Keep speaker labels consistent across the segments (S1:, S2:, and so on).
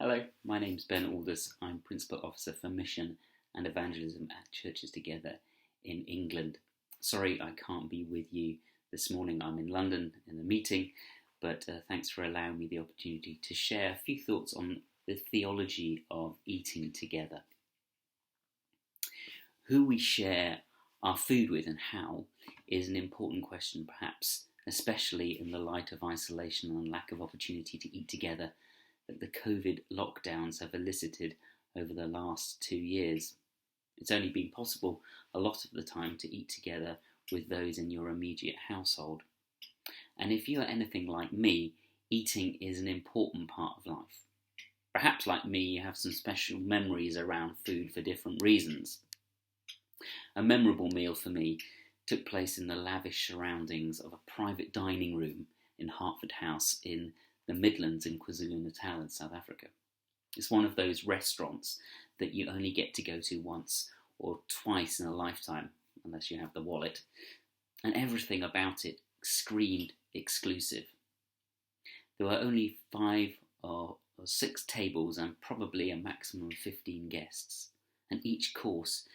S1: Hello, my name's Ben Aldous. I'm Principal Officer for Mission and Evangelism at Churches Together in England. Sorry I can't be with you this morning. I'm in London in a meeting, but thanks for allowing me the opportunity to share a few thoughts on the theology of eating together. Who we share our food with and how is an important question, perhaps, especially in the light of isolation and lack of opportunity to eat together that the COVID lockdowns have elicited over the last 2 years. It's only been possible a lot of the time to eat together with those in your immediate household. And if you are anything like me, eating is an important part of life. Perhaps like me, you have some special memories around food for different reasons. A memorable meal for me took place in the lavish surroundings of a private dining room in Hertford House in the Midlands in KwaZulu-Natal in South Africa. It's one of those restaurants that you only get to go to once or twice in a lifetime, unless you have the wallet, and everything about it screamed exclusive. There were only 5 or 6 tables and probably a maximum of 15 guests, and each course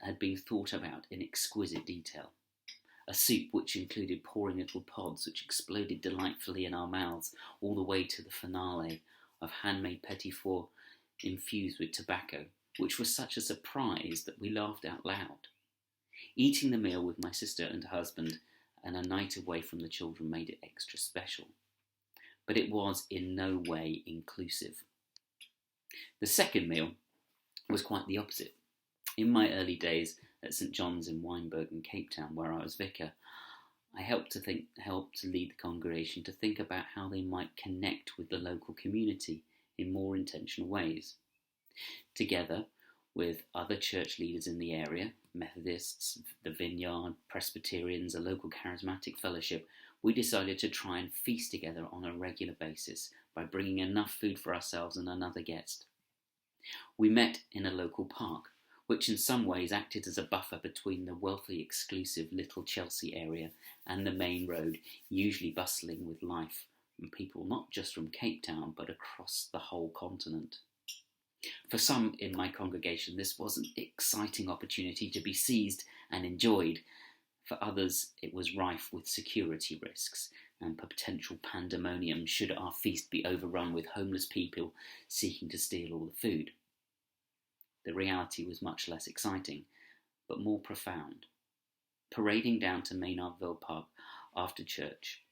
S1: had been thought about in exquisite detail. A soup which included pouring little pods which exploded delightfully in our mouths, all the way to the finale of handmade petit four infused with tobacco, which was such a surprise that we laughed out loud. Eating the meal with my sister and husband and a night away from the children made it extra special. But it was in no way inclusive. The second meal was quite the opposite. In my early days at St John's in Wynberg in Cape Town, where I was vicar, I helped to lead the congregation to think about how they might connect with the local community in more intentional ways. Together with other church leaders in the area, Methodists, the Vineyard, Presbyterians, a local charismatic fellowship, we decided to try and feast together on a regular basis by bringing enough food for ourselves and another guest. We met in a local park, which in some ways acted as a buffer between the wealthy, exclusive Little Chelsea area and the main road, usually bustling with life and people not just from Cape Town but across the whole continent. For some in my congregation, this was an exciting opportunity to be seized and enjoyed. For others, it was rife with security risks and potential pandemonium should our feast be overrun with homeless people seeking to steal all the food. The reality was much less exciting, but more profound. Parading down to Maynardville Park after church,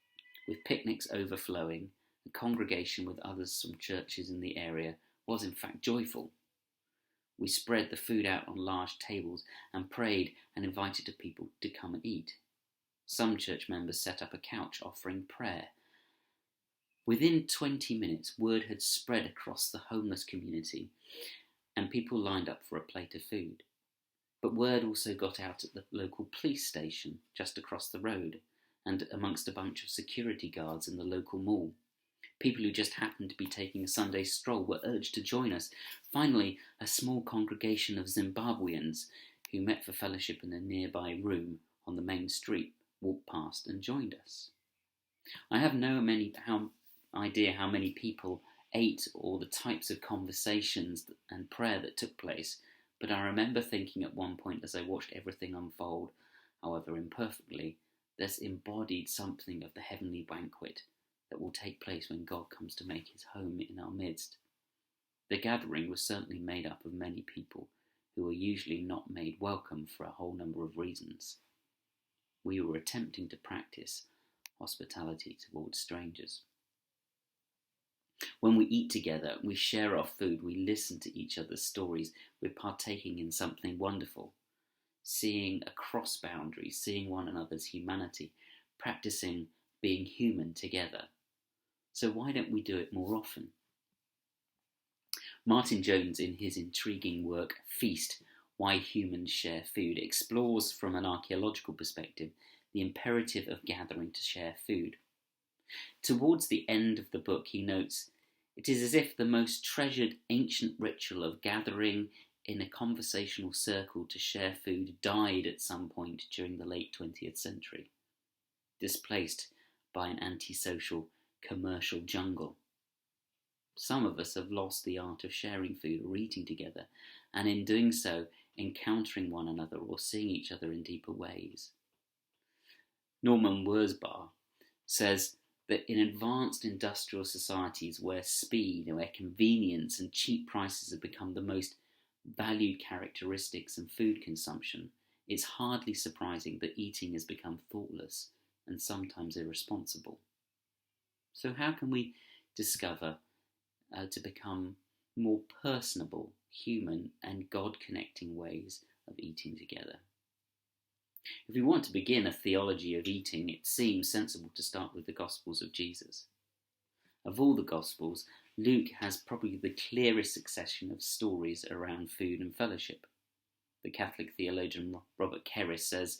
S1: with picnics overflowing, a congregation with others from churches in the area was in fact joyful. We spread the food out on large tables and prayed and invited the people to come and eat. Some church members set up a couch offering prayer. Within 20 minutes, word had spread across the homeless community and people lined up for a plate of food. But word also got out at the local police station just across the road and amongst a bunch of security guards in the local mall. People who just happened to be taking a Sunday stroll were urged to join us. Finally, a small congregation of Zimbabweans who met for fellowship in a nearby room on the main street walked past and joined us. I have no idea how many people ate or the types of conversations and prayer that took place, but I remember thinking at one point as I watched everything unfold, however imperfectly, this embodied something of the heavenly banquet that will take place when God comes to make his home in our midst. The gathering was certainly made up of many people who were usually not made welcome for a whole number of reasons. We were attempting to practice hospitality towards strangers. When we eat together, we share our food, we listen to each other's stories, we're partaking in something wonderful, seeing across boundaries, seeing one another's humanity, practicing being human together. So why don't we do it more often? Martin Jones, in his intriguing work Feast, Why Humans Share Food, explores from an archaeological perspective the imperative of gathering to share food. Towards the end of the book, he notes, "It is as if the most treasured ancient ritual of gathering in a conversational circle to share food died at some point during the late 20th century, displaced by an antisocial commercial jungle. Some of us have lost the art of sharing food or eating together, and in doing so, encountering one another or seeing each other in deeper ways. Norman Wurzbach says that in advanced industrial societies where speed, where convenience and cheap prices have become the most valued characteristics in food consumption, it's hardly surprising that eating has become thoughtless and sometimes irresponsible. So how can we discover to become more personable, human and God-connecting ways of eating together? If we want to begin a theology of eating, it seems sensible to start with the Gospels of Jesus. Of all the Gospels, Luke has probably the clearest succession of stories around food and fellowship. The Catholic theologian Robert Kerris says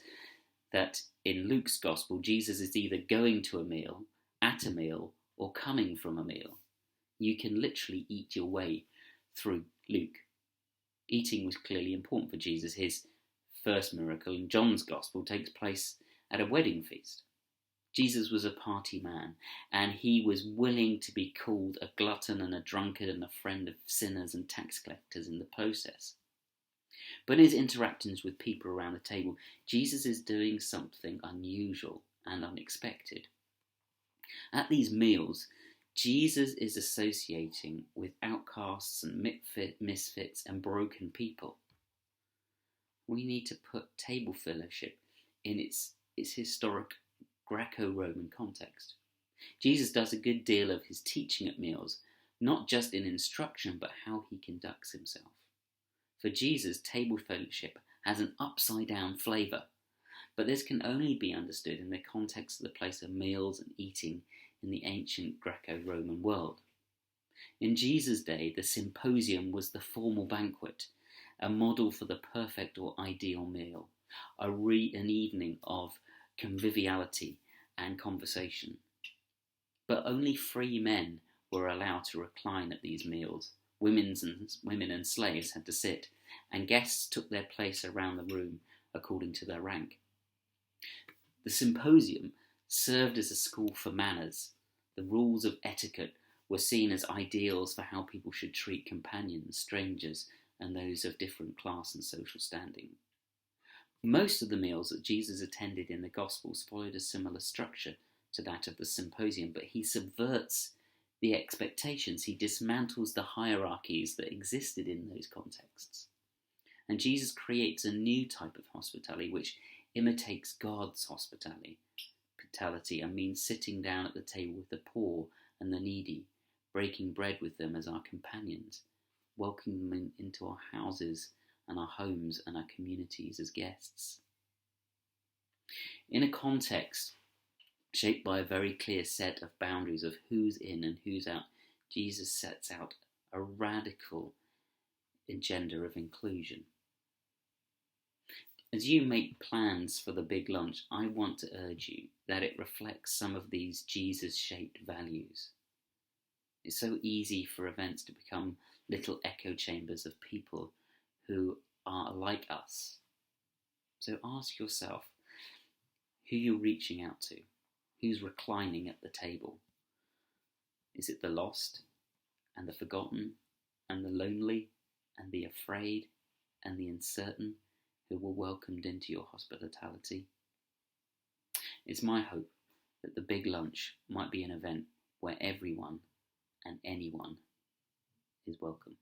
S1: that in Luke's Gospel, Jesus is either going to a meal, at a meal, or coming from a meal. You can literally eat your way through Luke. Eating was clearly important for Jesus. His first miracle in John's Gospel takes place at a wedding feast. Jesus was a party man, and he was willing to be called a glutton and a drunkard and a friend of sinners and tax collectors in the process. But in his interactions with people around the table, Jesus is doing something unusual and unexpected. At these meals, Jesus is associating with outcasts and misfits and broken people. We need to put table fellowship in its historic Greco-Roman context. Jesus does a good deal of his teaching at meals, not just in instruction, but how he conducts himself. For Jesus, table fellowship has an upside-down flavour, but this can only be understood in the context of the place of meals and eating in the ancient Greco-Roman world. In Jesus' day, the symposium was the formal banquet, a model for the perfect or ideal meal, an evening of conviviality and conversation. But only free men were allowed to recline at these meals. Women and slaves had to sit, and guests took their place around the room according to their rank. The symposium served as a school for manners. The rules of etiquette were seen as ideals for how people should treat companions, strangers, and those of different class and social standing. Most of the meals that Jesus attended in the Gospels followed a similar structure to that of the symposium, but he subverts the expectations. He dismantles the hierarchies that existed in those contexts. And Jesus creates a new type of hospitality which imitates God's hospitality and means sitting down at the table with the poor and the needy, breaking bread with them as our companions, welcoming them into our houses and our homes and our communities as guests. In a context shaped by a very clear set of boundaries of who's in and who's out, Jesus sets out a radical agenda of inclusion. As you make plans for the big lunch, I want to urge you that it reflects some of these Jesus-shaped values. It's so easy for events to become little echo chambers of people who are like us. So ask yourself who you're reaching out to, who's reclining at the table. Is it the lost and the forgotten and the lonely and the afraid and the uncertain who were welcomed into your hospitality? It's my hope that the big lunch might be an event where everyone and anyone is welcome.